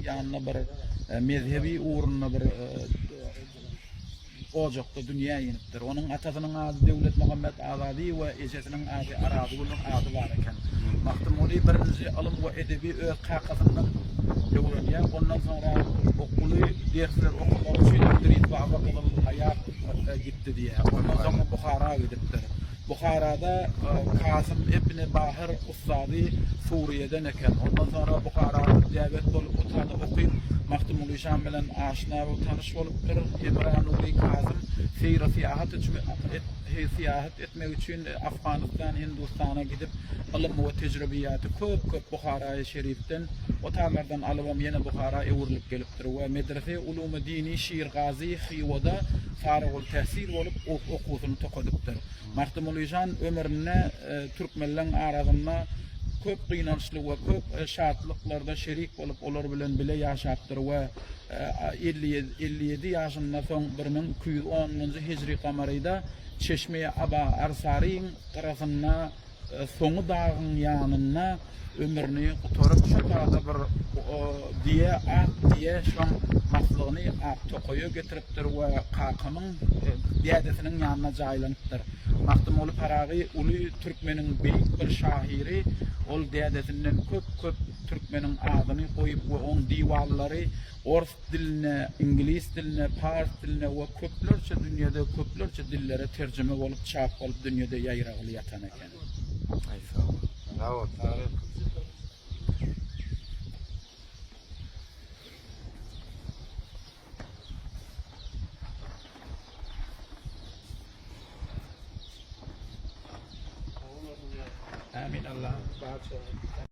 yanına bir mezhebi uğruna bir ocakda dünya yenipdir. Onun atasının adı Devlet Muhammed Azadi ve ejesinin adı Arazgul'un adı var eken. Mahtumuli birinci alım ve edebi öz kakasından öğreniyor. Ondan sonra okulu dersler okumak için İdris Babak'ın hayat gitti diye. Ondan sonra Bukhara gidiptir. Bukhara'da Kasım İbni Bahir Ustadi Suriye'den eken. Ondan sonra Bukhara'da diyabet olup otada okuyup Mahtumuli Şam bilen aşina ve tanış olupdur. Emranuli Kasım siyahat etmek için Afganistan, Hindistan'a gidip ilim ve tecrübiyatı köp Bukhara-i Şerif'ten otalardan alıp yine Bukhara'ya uğurlup gelipdir ve medrese ulûm-u dini Şiirgazi Xiva'da farigul tahsil olup okusunu tokadıptır. Mahtumuli Şam ömrüne Türkmenlerin arasında köp kıynançlı ve köp şartlıklarda şerik olup olur bilen bile yaşaptır ve 57 yaşında son 1210. Hicri kamarıyla Çeşme-i Aba Arsari'nin tarafına sonu dağın yanına ömrünü kutarıp şu tarafta bir diye şu maslığını tokoyu getiriptir ve kakamın diyadesinin yanına caylanıptır. Mahtumuli Paragi ulu Türkmenin büyük bir şahiri ol diyadesinden köp Türkmenin adını koyup ve on divalları Ors diline, İngiliz diline, Fars diline ve köplerce dillere tercüme olup çap olup dünyada yayrağılı yatan eken. Bravo, tarih.